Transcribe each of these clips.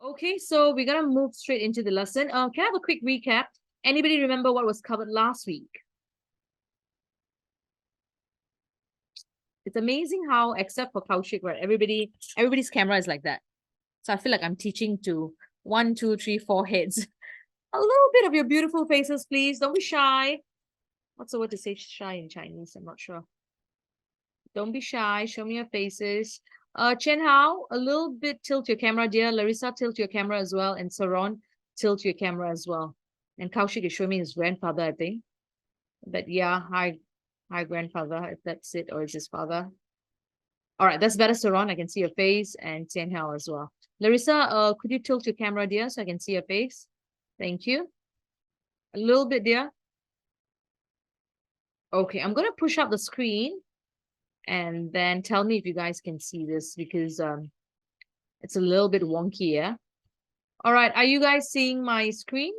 Okay, so we're gonna move straight into the lesson. Can I have a quick recap? Anybody remember what was covered last week? It's amazing how, except for Kaushik, right? Everybody's camera is like that. So I feel like I'm teaching to 1, 2, 3, 4 heads. A little bit of your beautiful faces, please. Don't be shy. What's the word to say shy in Chinese? I'm not sure. Don't be shy. Show me your faces. Chen Hao, a little bit tilt your camera, dear. Larissa, tilt your camera as well. And Saron, tilt your camera as well. And Kaushik is showing me his grandfather, I think. But yeah, hi grandfather, if that's it, or is his father. All right, that's better, Saron. I can see your face, and Chen Hao as well. Larissa, could you tilt your camera, dear, so I can see your face? Thank you. A little bit, dear. Okay, I'm gonna push up the screen and then tell me if you guys can see this because it's a little bit wonky, yeah? All right, are you guys seeing my screen?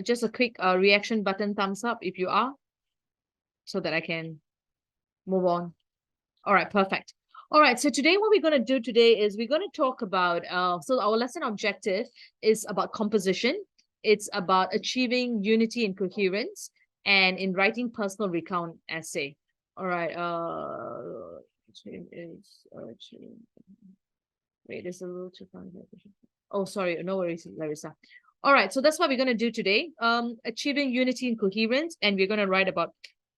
Just a quick reaction button, thumbs up if you are, so that I can move on. All right, perfect. All right, so today what we're going to do today is we're going to talk about, so our lesson objective is about composition. It's about achieving unity and coherence and in writing personal recount essay. All right, wait, it's a little too far. Oh, sorry, no worries, Larissa. All right, so that's what we're going to do today. Achieving unity and coherence, and we're going to write about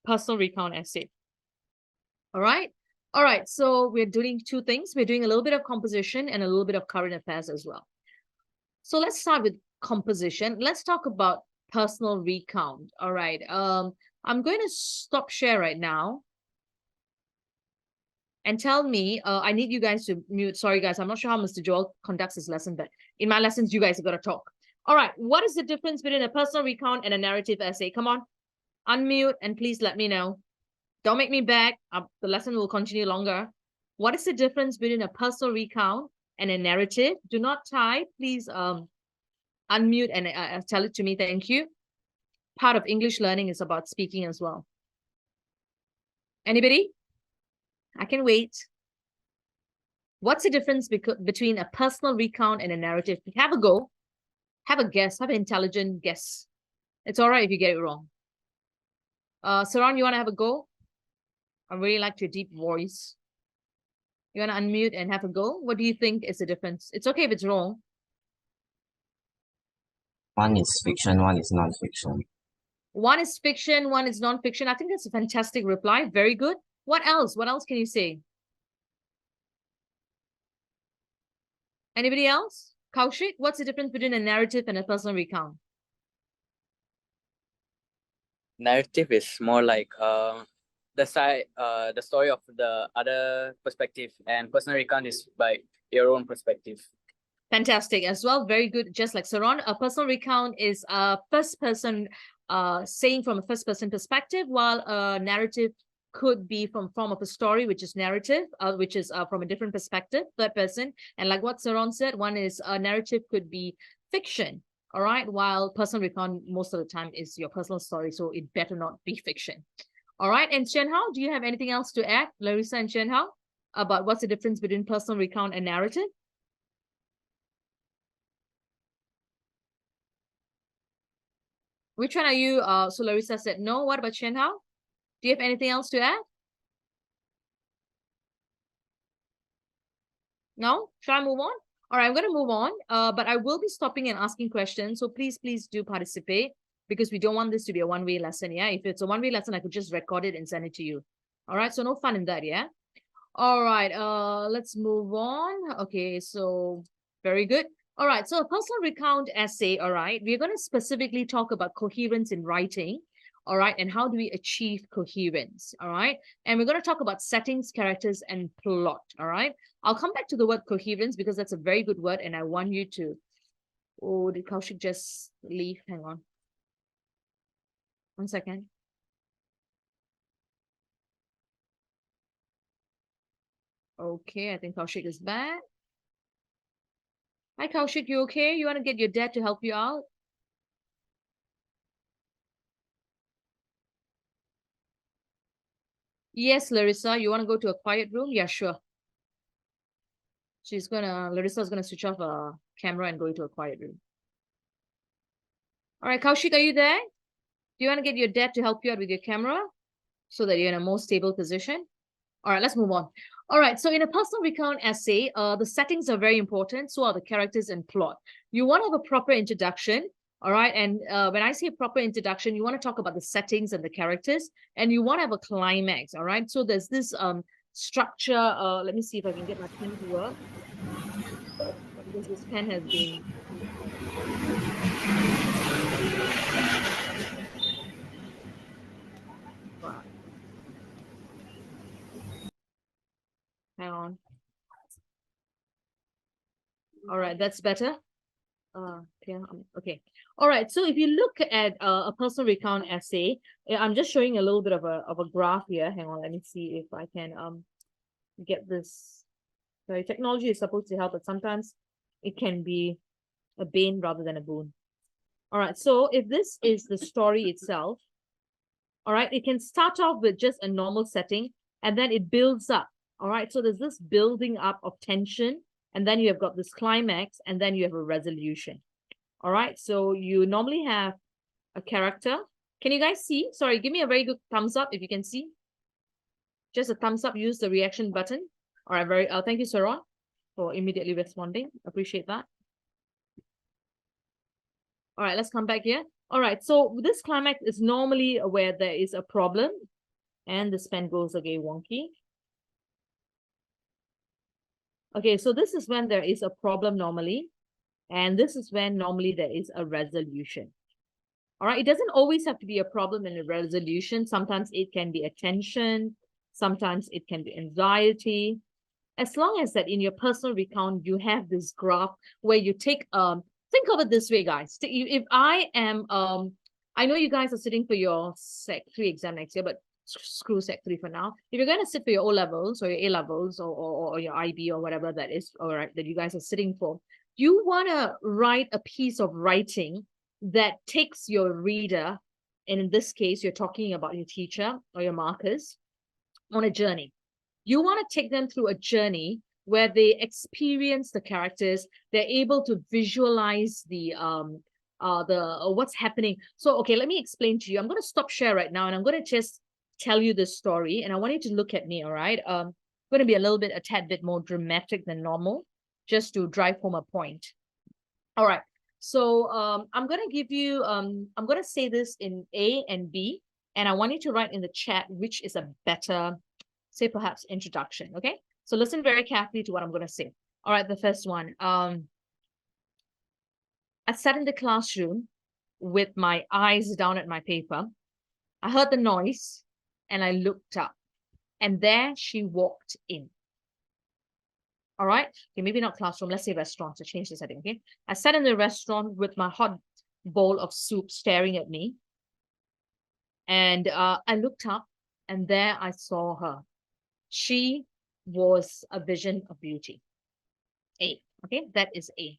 personal recount essay. All right. All right, so we're doing two things. We're doing a little bit of composition and a little bit of current affairs as well. So let's start with composition. Let's talk about personal recount. All right. I'm going to stop share right now and tell me, I need you guys to mute. Sorry, guys, I'm not sure how Mr. Joel conducts his lesson, but in my lessons, you guys have got to talk. All right, what is the difference between a personal recount and a narrative essay? Come on, unmute and please let me know. Don't make me beg. The lesson will continue longer. What is the difference between a personal recount and a narrative? Do not type. Please unmute and tell it to me. Thank you. Part of English learning is about speaking as well. Anybody? I can wait. What's the difference between a personal recount and a narrative? Have a go. Have a guess. Have an intelligent guess. It's all right if you get it wrong. Saran, you want to have a go? I really like your deep voice. You want to unmute and have a go? What do you think is the difference? It's okay if it's wrong. One is fiction, one is non-fiction. One is fiction, one is non-fiction. I think that's a fantastic reply. Very good. What else? What else can you say? Anybody else? Kaushik, what's the difference between a narrative and a personal recount? Narrative is more like the story of the other perspective, and personal recount is by your own perspective. Fantastic as well. Very good. Just like Saron, a personal recount is a first person saying from a first person perspective, while a narrative could be from form of a story, which is narrative, which is from a different perspective, third person. And like what Saron said, one is a narrative could be fiction. All right. While personal recount most of the time is your personal story. So it better not be fiction. All right. And Chen Hao, do you have anything else to add, Larissa and Chen Hao, about what's the difference between personal recount and narrative? Which one are you? So Larissa said no. What about Chen Hao? Do you have anything else to add? No? Shall I move on? All right, I'm going to move on. But I will be stopping and asking questions. So please do participate because we don't want this to be a one-way lesson. Yeah. If it's a one-way lesson, I could just record it and send it to you. All right. So no fun in that. Yeah. All right. Let's move on. Okay. So very good. All right. So a personal recount essay. All right. We're going to specifically talk about coherence in writing. All right. And how do we achieve coherence? All right. And we're going to talk about settings, characters, and plot. All right. I'll come back to the word coherence because that's a very good word. And I want you to, oh, did Kaushik just leave? Hang on. 1 second. Okay. I think Kaushik is back. Hi, Kaushik. You okay? You want to get your dad to help you out? Yes, Larissa, you want to go to a quiet room? Yeah, sure. Larissa's gonna switch off her camera and go into a quiet room. All right, Kaushik, are you there? Do you want to get your dad to help you out with your camera so that you're in a more stable position? All right, let's move on. All right, so in a personal recount essay, the settings are very important. So are the characters and plot. You want to have a proper introduction. All right, and when I say proper introduction, you want to talk about the settings and the characters, and you want to have a climax. All right, so there's this structure. Let me see if I can get my pen to work, because this pen has been. Wow. Hang on. All right, that's better. Yeah, okay. All right, so if you look at a personal recount essay, I'm just showing a little bit of a graph here. Hang on, let me see if I can get this. Sorry, technology is supposed to help, but sometimes it can be a bane rather than a boon. All right, so if this is the story itself, all right, it can start off with just a normal setting and then it builds up. All right, so there's this building up of tension, and then you have got this climax, and then you have a resolution. All right, so you normally have a character. Can you guys see? Sorry, give me a very good thumbs up if you can see. Just a thumbs up, use the reaction button. All right, thank you, Saron, for immediately responding. Appreciate that. All right, let's come back here. All right, so this climax is normally where there is a problem, and this pen goes again wonky. Okay, so this is when there is a problem normally, and this is when normally there is a resolution. All right, it doesn't always have to be a problem and a resolution. Sometimes it can be a tension. Sometimes it can be anxiety. As long as that in your personal recount, you have this graph where you take, think of it this way, guys. If I am, I know you guys are sitting for your Sec 3 exam next year, but screw Sec 3 for now. If you're going to sit for your O levels or your A levels or your IB or whatever that is, all right, that you guys are sitting for, you want to write a piece of writing that takes your reader, and in this case, you're talking about your teacher or your markers, on a journey. You want to take them through a journey where they experience the characters, they're able to visualize the what's happening. So, okay, let me explain to you. I'm going to stop share right now, and I'm going to just tell you this story, and I want you to look at me, all right? Going to be a tad bit more dramatic than normal, just to drive home a point. All right. So I'm going to give you, I'm going to say this in A and B, and I want you to write in the chat which is a better, say perhaps introduction, okay? So listen very carefully to what I'm going to say. All right, the first one. I sat in the classroom with my eyes down at my paper. I heard the noise and I looked up, and there she walked in. All right, okay, maybe not classroom, let's say restaurant, to change the setting, okay? I sat in the restaurant with my hot bowl of soup staring at me. And I looked up, and there I saw her. She was a vision of beauty. A, okay, that is A.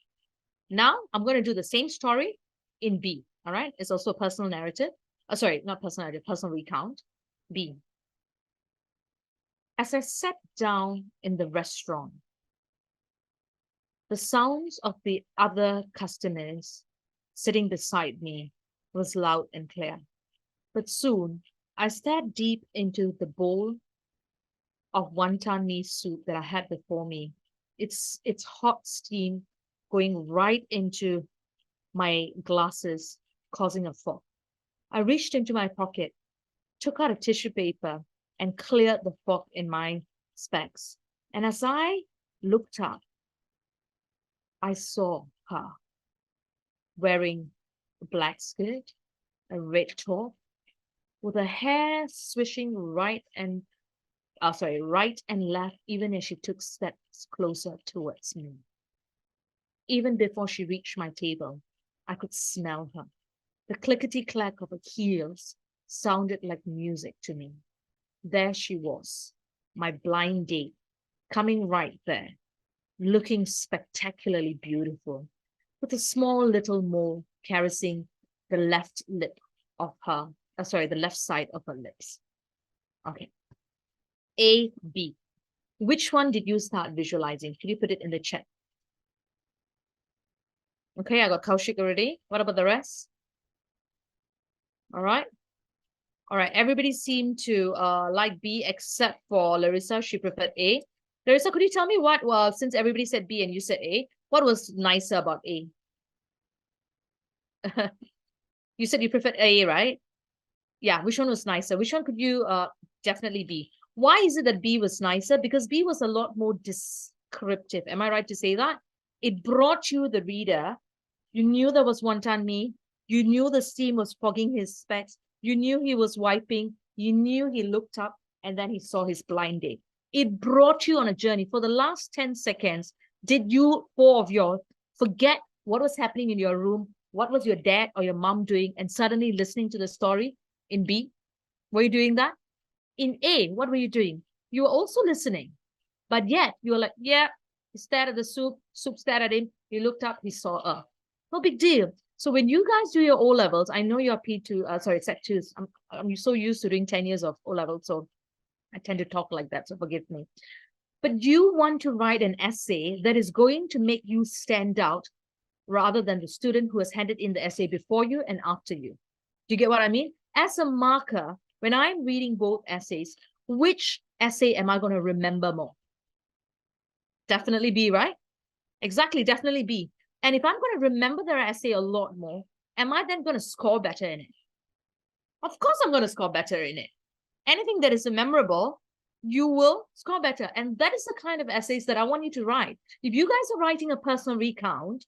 Now I'm going to do the same story in B, all right? It's also a personal narrative. Sorry, not personal narrative, personal recount. B. As I sat down in the restaurant, the sounds of the other customers sitting beside me was loud and clear. But soon, I stared deep into the bowl of wonton mee soup that I had before me. It's hot steam going right into my glasses, causing a fog. I reached into my pocket, took out a tissue paper, and cleared the fog in my specs. And as I looked up, I saw her wearing a black skirt, a red top, with her hair swishing right and left, even as she took steps closer towards me. Even before she reached my table, I could smell her. The clickety-clack of her heels sounded like music to me. There she was, my blind date, coming right there, looking spectacularly beautiful, with a small little mole caressing the left lip of her, the left side of her lips. Okay. A, B. Which one did you start visualizing? Could you put it in the chat? Okay, I got Kaushik already. What about the rest? All right. All right, everybody seemed to like B except for Larissa. She preferred A. Larissa, could you tell me what, since everybody said B and you said A, what was nicer about A? You said you preferred A, right? Yeah, which one was nicer? Which one could you definitely B? Why is it that B was nicer? Because B was a lot more descriptive. Am I right to say that? It brought you, the reader, you knew there was Wonton Mee. You knew the steam was fogging his specs. You knew he was wiping. You knew he looked up and then he saw his blind date. It brought you on a journey. For the last 10 seconds, did you, four of you, forget what was happening in your room? What was your dad or your mom doing? And suddenly listening to the story in B? Were you doing that? In A, what were you doing? You were also listening. But yet, you were like, yeah, he stared at the soup stared at him. He looked up, he saw her. No big deal. So when you guys do your O levels, I know you're P2, sorry, Set 2s. I'm so used to doing 10 years of O levels, so I tend to talk like that, so forgive me. But you want to write an essay that is going to make you stand out rather than the student who has handed in the essay before you and after you. Do you get what I mean? As a marker, when I'm reading both essays, which essay am I going to remember more? Definitely B, right? Exactly, definitely B. And if I'm going to remember their essay a lot more, am I then going to score better in it? Of course I'm going to score better in it. Anything that is memorable, you will score better. And that is the kind of essays that I want you to write. If you guys are writing a personal recount,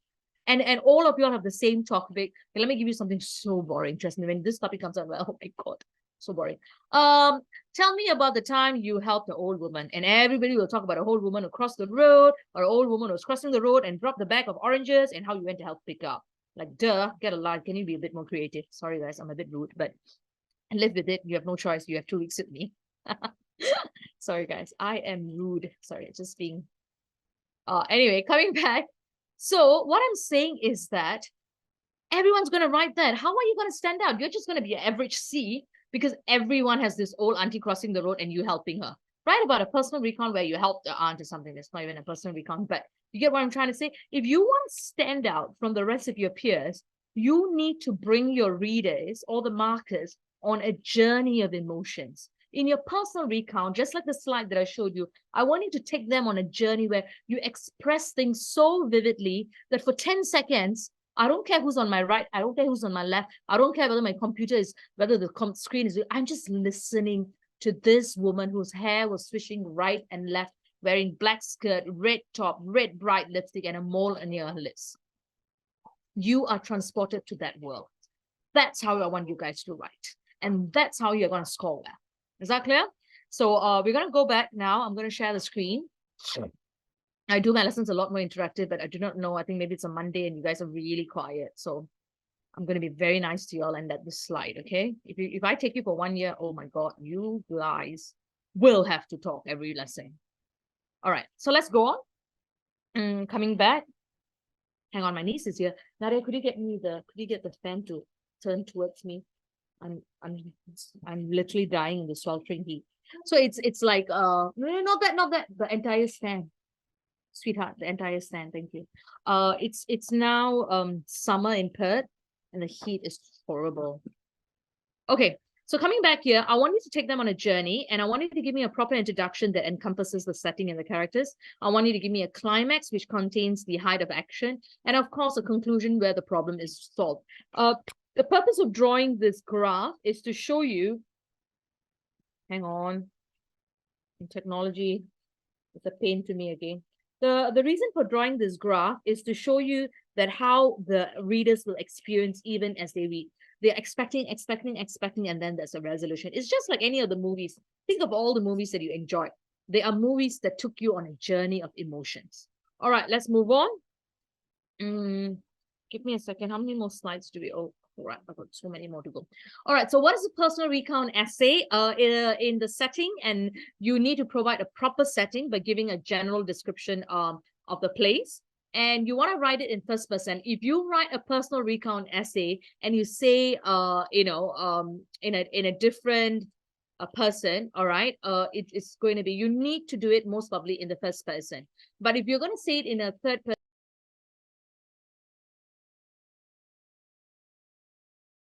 and all of you all have the same topic, let me give you something so boring. Trust me, when this topic comes out, well, oh my God, so boring. Tell me about the time you helped an old woman, and everybody will talk about a old woman who crossed the road, or an old woman who was crossing the road and dropped the bag of oranges, and how you went to help pick up. Like, duh, get a life. Can you be a bit more creative? Sorry, guys, I'm a bit rude, but live with it. You have no choice. You have 2 weeks with me. Sorry, guys, I am rude. Sorry, just being. Anyway, coming back. So what I'm saying is that everyone's going to write that. How are you going to stand out? You're just going to be an average C because everyone has this old auntie crossing the road and you helping her. Write about a personal recount where you helped the aunt or something. That's not even a personal recount, but you get what I'm trying to say? If you want to stand out from the rest of your peers, you need to bring your readers or the markers on a journey of emotions. In your personal recount, just like the slide that I showed you, I want you to take them on a journey where you express things so vividly that for 10 seconds, I don't care who's on my right. I don't care who's on my left. I don't care whether my computer is, whether the screen is, I'm just listening to this woman whose hair was swishing right and left, wearing black skirt, red top, red bright lipstick, and a mole near her lips. You are transported to that world. That's how I want you guys to write. And that's how you're going to score well. Is that clear? So we're going to go back now. I'm going to share the screen. Sure. I do my lessons a lot more interactive, but I do not know. I think maybe it's a Monday and you guys are really quiet. So I'm going to be very nice to y'all and let this slide, okay? If I take you for 1 year, oh my God, you guys will have to talk every lesson. All right, so let's go on. Coming back. Hang on, my niece is here. Nadia, could you get the fan to turn towards me? I'm literally dying in the sweltering heat. So it's like no, not that the entire stand, sweetheart, the entire stand. Thank you. It's now summer in Perth and the heat is horrible. Okay, so coming back here, I want you to take them on a journey and I want you to give me a proper introduction that encompasses the setting and the characters. I want you to give me a climax which contains the height of action and of course a conclusion where the problem is solved. The purpose of drawing this graph is to show you, hang on, technology, it's a pain to me again. The reason for drawing this graph is to show you that how the readers will experience even as they read. They're expecting, and then there's a resolution. It's just like any of the movies. Think of all the movies that you enjoy. They are movies that took you on a journey of emotions. All right, let's move on. Give me a second. How many more slides do we? Oh, all right, I've got so many more to go. All right, so what is a personal recount essay? In the setting, and you need to provide a proper setting by giving a general description of the place. And you want to write it in first person. If you write a personal recount essay and you say, in a different a person, all right, it is going to be, you need to do it most probably in the first person. But if you're going to say it in a third person,